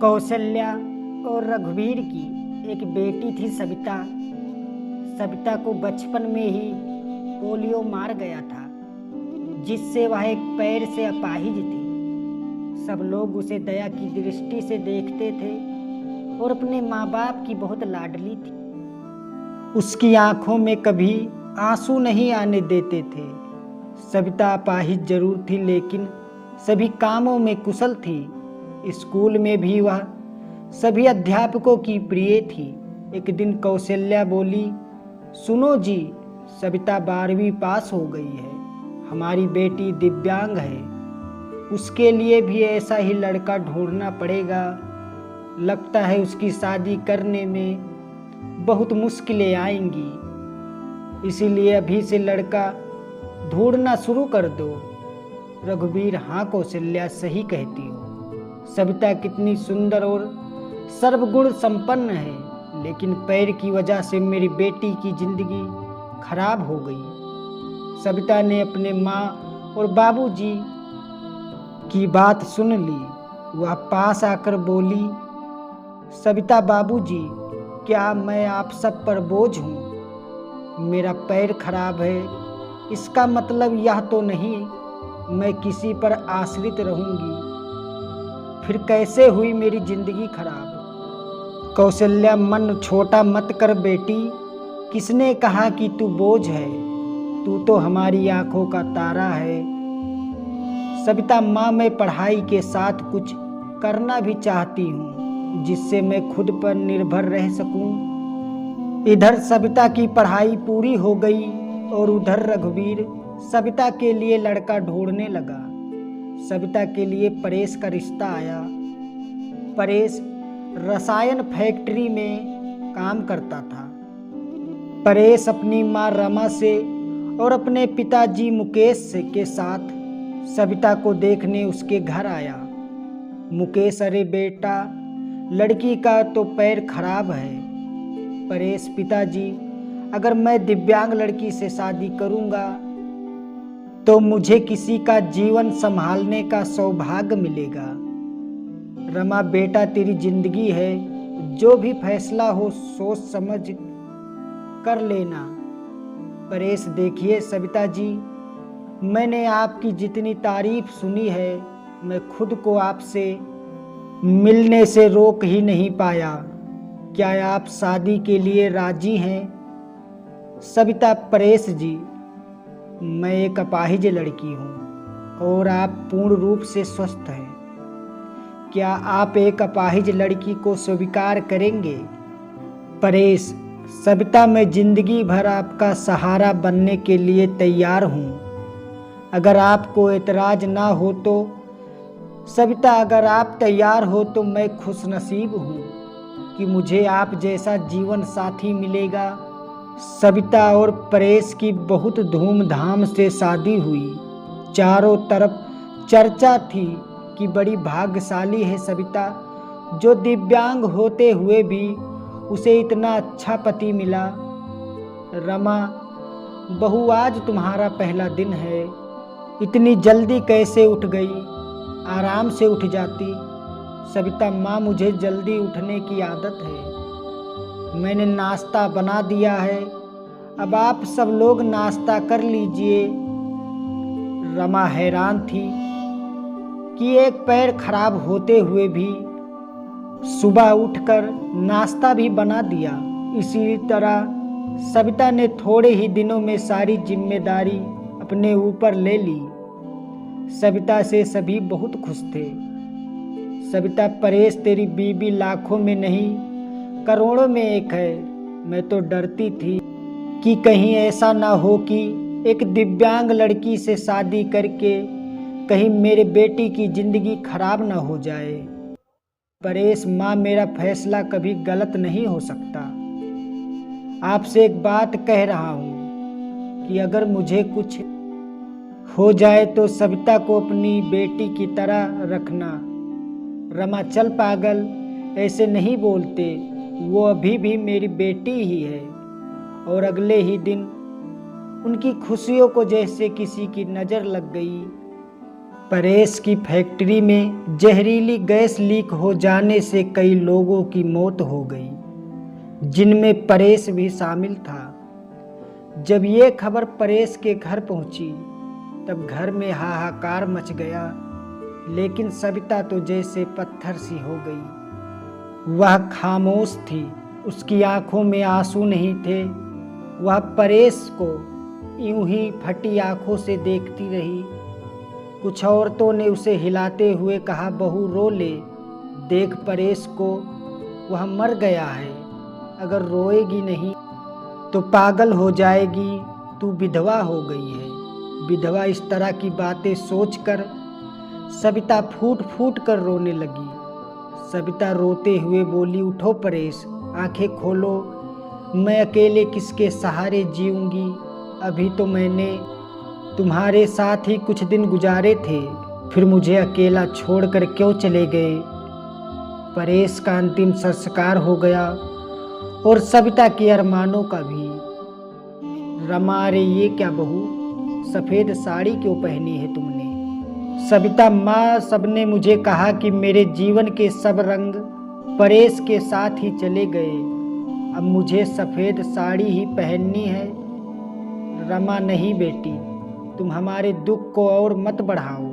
कौशल्या और रघुवीर की एक बेटी थी सविता। सविता को बचपन में ही पोलियो मार गया था, जिससे वह एक पैर से अपाहिज थी। सब लोग उसे दया की दृष्टि से देखते थे और अपने माँ बाप की बहुत लाडली थी। उसकी आंखों में कभी आंसू नहीं आने देते थे। सविता अपाहिज जरूर थी, लेकिन सभी कामों में कुशल थी। स्कूल में भी वह सभी अध्यापकों की प्रिय थी। एक दिन कौशल्या बोली, सुनो जी, सविता 12वीं पास हो गई है। हमारी बेटी दिव्यांग है, उसके लिए भी ऐसा ही लड़का ढूंढना पड़ेगा। लगता है उसकी शादी करने में बहुत मुश्किलें आएंगी, इसीलिए अभी से लड़का ढूंढना शुरू कर दो। रघुवीर, हाँ कौशल्या, सही कहती हो। सविता कितनी सुंदर और सर्वगुण संपन्न है, लेकिन पैर की वजह से मेरी बेटी की जिंदगी खराब हो गई। सविता ने अपने माँ और बाबूजी की बात सुन ली। वह पास आकर बोली, सविता बाबूजी, क्या मैं आप सब पर बोझ हूँ? मेरा पैर खराब है, इसका मतलब यह तो नहीं मैं किसी पर आश्रित रहूंगी। फिर कैसे हुई मेरी जिंदगी खराब? कौशल्या, मन छोटा मत कर बेटी। किसने कहा कि तू बोझ है? तू तो हमारी आंखों का तारा है। सविता, माँ, मैं पढ़ाई के साथ कुछ करना भी चाहती हूँ, जिससे मैं खुद पर निर्भर रह सकूं। इधर सविता की पढ़ाई पूरी हो गई और उधर रघुवीर सविता के लिए लड़का ढूंढने लगा। सविता के लिए परेश का रिश्ता आया। परेश रसायन फैक्ट्री में काम करता था। परेश अपनी माँ रमा से और अपने पिताजी मुकेश से के साथ सविता को देखने उसके घर आया। मुकेश, अरे बेटा, लड़की का तो पैर खराब है। परेश, पिताजी, अगर मैं दिव्यांग लड़की से शादी करूंगा तो मुझे किसी का जीवन संभालने का सौभाग्य मिलेगा। रमा, बेटा, तेरी जिंदगी है, जो भी फैसला हो सोच समझ कर लेना। परेश, देखिए सविता जी, मैंने आपकी जितनी तारीफ सुनी है, मैं खुद को आपसे मिलने से रोक ही नहीं पाया। क्या आप शादी के लिए राजी हैं? सविता, परेश जी, मैं एक अपाहिज लड़की हूँ और आप पूर्ण रूप से स्वस्थ हैं। क्या आप एक अपाहिज लड़की को स्वीकार करेंगे? परेश, सविता, मैं जिंदगी भर आपका सहारा बनने के लिए तैयार हूँ, अगर आपको एतराज ना हो तो। सविता, अगर आप तैयार हो तो मैं खुशनसीब हूँ कि मुझे आप जैसा जीवन साथी मिलेगा। सविता और परेश की बहुत धूमधाम से शादी हुई। चारों तरफ चर्चा थी कि बड़ी भाग्यशाली है सविता, जो दिव्यांग होते हुए भी उसे इतना अच्छा पति मिला। रमा, बहू, आज तुम्हारा पहला दिन है, इतनी जल्दी कैसे उठ गई? आराम से उठ जाती। सविता, माँ, मुझे जल्दी उठने की आदत है। मैंने नाश्ता बना दिया है, अब आप सब लोग नाश्ता कर लीजिए। रमा हैरान थी कि एक पैर खराब होते हुए भी सुबह उठकर नाश्ता भी बना दिया। इसी तरह सविता ने थोड़े ही दिनों में सारी जिम्मेदारी अपने ऊपर ले ली। सविता से सभी बहुत खुश थे। सविता, परेश तेरी बीबी लाखों में नहीं करोड़ों में एक है। मैं तो डरती थी कि कहीं ऐसा ना हो कि एक दिव्यांग लड़की से शादी करके कहीं मेरे बेटी की जिंदगी खराब ना हो जाए। परेश, माँ, मेरा फैसला कभी गलत नहीं हो सकता। आपसे एक बात कह रहा हूँ कि अगर मुझे कुछ हो जाए तो सविता को अपनी बेटी की तरह रखना। रमा, चल पागल, ऐसे नहीं बोलते, वो अभी भी मेरी बेटी ही है। और अगले ही दिन उनकी खुशियों को जैसे किसी की नज़र लग गई। परेश की फैक्ट्री में जहरीली गैस लीक हो जाने से कई लोगों की मौत हो गई, जिनमें परेश भी शामिल था। जब ये खबर परेश के घर पहुंची तब घर में हाहाकार मच गया, लेकिन सविता तो जैसे पत्थर सी हो गई। वह खामोश थी, उसकी आंखों में आंसू नहीं थे। वह परेश को यूं ही फटी आंखों से देखती रही। कुछ औरतों ने उसे हिलाते हुए कहा, बहू रो ले, देख परेश को, वह मर गया है। अगर रोएगी नहीं तो पागल हो जाएगी, तू विधवा हो गई है। विधवा इस तरह की बातें सोचकर सविता फूट फूट कर रोने लगी। सविता रोते हुए बोली, उठो परेश, आंखें खोलो, मैं अकेले किसके सहारे जीऊंगी। अभी तो मैंने तुम्हारे साथ ही कुछ दिन गुजारे थे, फिर मुझे अकेला छोड़कर क्यों चले गए। परेश का अंतिम संस्कार हो गया और सविता के अरमानों का भी। रमा, अरे ये क्या बहू, सफ़ेद साड़ी क्यों पहनी है तुमने। सविता, माँ, सबने मुझे कहा कि मेरे जीवन के सब रंग परेश के साथ ही चले गए, अब मुझे सफ़ेद साड़ी ही पहननी है। रमा, नहीं बेटी, तुम हमारे दुख को और मत बढ़ाओ।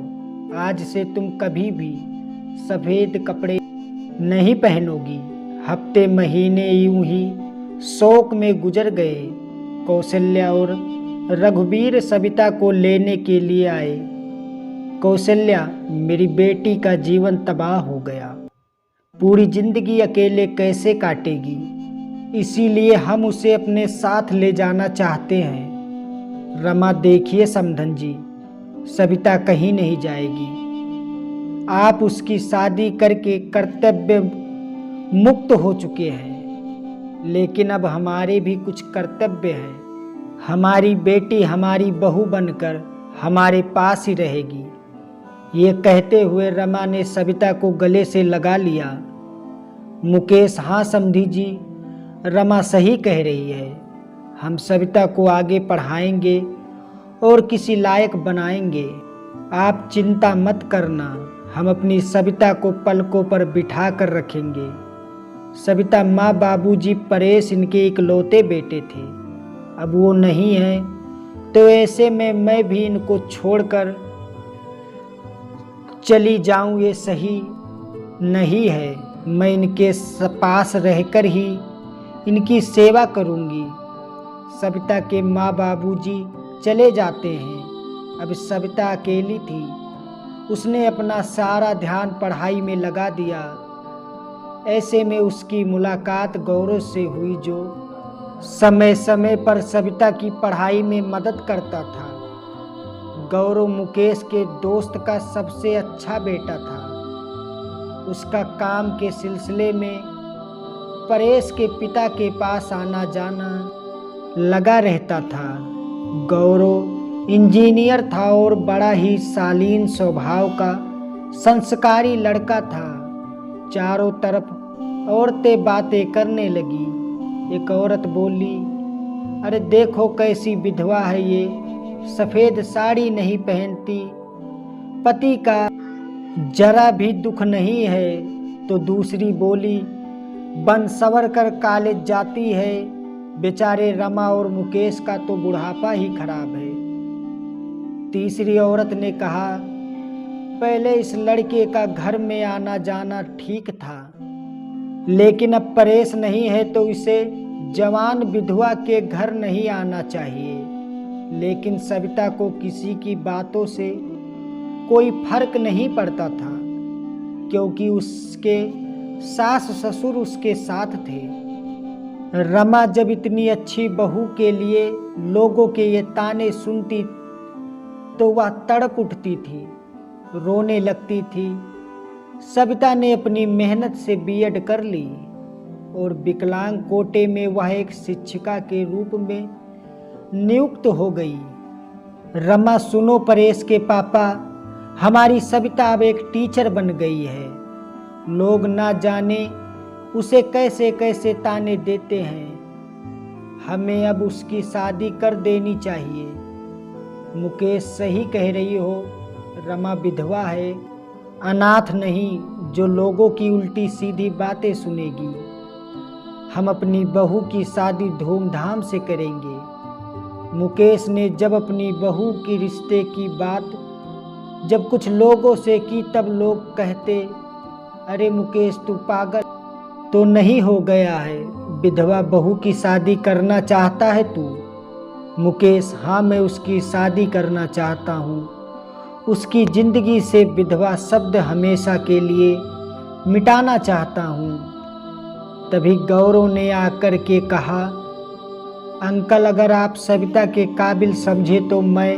आज से तुम कभी भी सफ़ेद कपड़े नहीं पहनोगी। हफ्ते महीने यूं ही शोक में गुजर गए। कौशल्या और रघुवीर सविता को लेने के लिए आए। कौशल्या, मेरी बेटी का जीवन तबाह हो गया, पूरी जिंदगी अकेले कैसे काटेगी, इसीलिए हम उसे अपने साथ ले जाना चाहते हैं। रमा, देखिए समधन जी, सविता कहीं नहीं जाएगी। आप उसकी शादी करके कर्तव्य मुक्त हो चुके हैं, लेकिन अब हमारे भी कुछ कर्तव्य हैं। हमारी बेटी हमारी बहू बनकर हमारे पास ही रहेगी। ये कहते हुए रमा ने सविता को गले से लगा लिया। मुकेश, हाँ समधी जी, रमा सही कह रही है। हम सविता को आगे पढ़ाएंगे और किसी लायक बनाएंगे। आप चिंता मत करना, हम अपनी सविता को पलकों पर बिठा कर रखेंगे। सविता, माँ, बाबूजी परेश इनके इकलौते बेटे थे, अब वो नहीं है, तो ऐसे में मैं भी इनको छोड़कर चली जाऊं ये सही नहीं है। मैं इनके पास रहकर ही इनकी सेवा करूंगी। सविता के माँ बाबूजी चले जाते हैं। अब सविता अकेली थी, उसने अपना सारा ध्यान पढ़ाई में लगा दिया। ऐसे में उसकी मुलाकात गौरव से हुई, जो समय समय पर सविता की पढ़ाई में मदद करता था। गौरव मुकेश के दोस्त का सबसे अच्छा बेटा था। उसका काम के सिलसिले में परेश के पिता के पास आना जाना लगा रहता था। गौरव इंजीनियर था और बड़ा ही शालीन स्वभाव का संस्कारी लड़का था। चारों तरफ औरतें बातें करने लगी। एक औरत बोली, अरे देखो कैसी विधवा है ये, सफ़ेद साड़ी नहीं पहनती, पति का जरा भी दुख नहीं है। तो दूसरी बोली, बन सवर कर कॉलेज जाती है, बेचारे रमा और मुकेश का तो बुढ़ापा ही खराब है। तीसरी औरत ने कहा, पहले इस लड़के का घर में आना जाना ठीक था, लेकिन अब परेश नहीं है तो इसे जवान विधवा के घर नहीं आना चाहिए। लेकिन सविता को किसी की बातों से कोई फर्क नहीं पड़ता था, क्योंकि उसके सास ससुर उसके साथ थे। रमा जब इतनी अच्छी बहू के लिए लोगों के ये ताने सुनती तो वह तड़प उठती थी, रोने लगती थी। सविता ने अपनी मेहनत से बीएड कर ली और विकलांग कोटे में वह एक शिक्षिका के रूप में नियुक्त हो गई। रमा, सुनो परेश के पापा, हमारी सविता अब एक टीचर बन गई है। लोग ना जाने उसे कैसे कैसे ताने देते हैं। हमें अब उसकी शादी कर देनी चाहिए। मुकेश, सही कह रही हो, रमा विधवा है, अनाथ नहीं जो लोगों की उल्टी सीधी बातें सुनेगी। हम अपनी बहू की शादी धूमधाम से करेंगे। मुकेश ने जब अपनी बहू की रिश्ते की बात जब कुछ लोगों से की, तब लोग कहते, अरे मुकेश तू पागल तो नहीं हो गया है, विधवा बहू की शादी करना चाहता है तू? मुकेश, हाँ मैं उसकी शादी करना चाहता हूँ। उसकी जिंदगी से विधवा शब्द हमेशा के लिए मिटाना चाहता हूँ। तभी गौरव ने आकर के कहा, अंकल अगर आप सविता के काबिल समझे तो मैं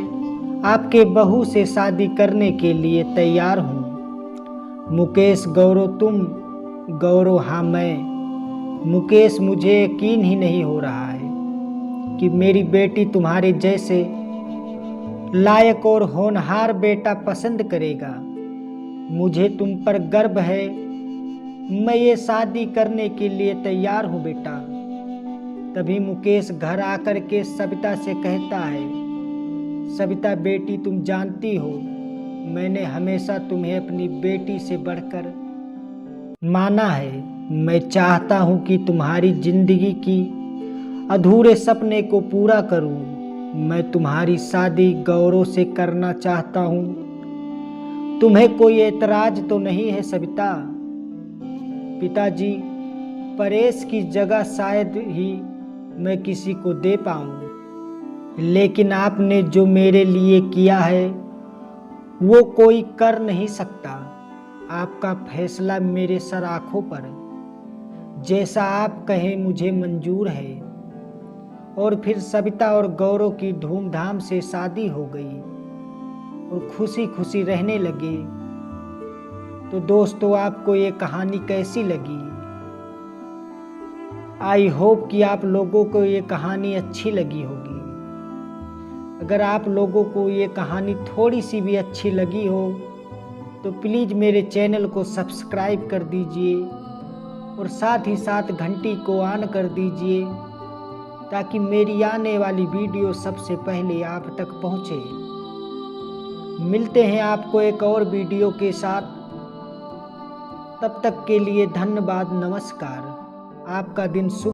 आपके बहू से शादी करने के लिए तैयार हूँ। मुकेश, गौरव तुम? गौरव, हाँ मैं। मुकेश, मुझे यकीन ही नहीं हो रहा है कि मेरी बेटी तुम्हारे जैसे लायक और होनहार बेटा पसंद करेगा। मुझे तुम पर गर्व है। मैं ये शादी करने के लिए तैयार हूँ बेटा। तभी मुकेश घर आकर के सविता से कहता है, सविता बेटी तुम जानती हो मैंने हमेशा तुम्हें अपनी बेटी से बढ़कर माना है। मैं चाहता हूँ कि तुम्हारी जिंदगी की अधूरे सपने को पूरा करूँ। मैं तुम्हारी शादी गौरव से करना चाहता हूँ। तुम्हें कोई एतराज तो नहीं है सविता? पिताजी, परेश की जगह शायद ही मैं किसी को दे पाऊँ, लेकिन आपने जो मेरे लिए किया है वो कोई कर नहीं सकता। आपका फैसला मेरे सर आँखों पर, जैसा आप कहें मुझे मंजूर है। और फिर सविता और गौरव की धूमधाम से शादी हो गई और खुशी खुशी रहने लगे। तो दोस्तों, आपको ये कहानी कैसी लगी? आई होप कि आप लोगों को ये कहानी अच्छी लगी होगी। अगर आप लोगों को ये कहानी थोड़ी सी भी अच्छी लगी हो तो प्लीज़ मेरे चैनल को सब्सक्राइब कर दीजिए और साथ ही साथ घंटी को ऑन कर दीजिए ताकि मेरी आने वाली वीडियो सबसे पहले आप तक पहुंचे। मिलते हैं आपको एक और वीडियो के साथ। तब तक के लिए धन्यवाद, नमस्कार। आपका दिन शुभ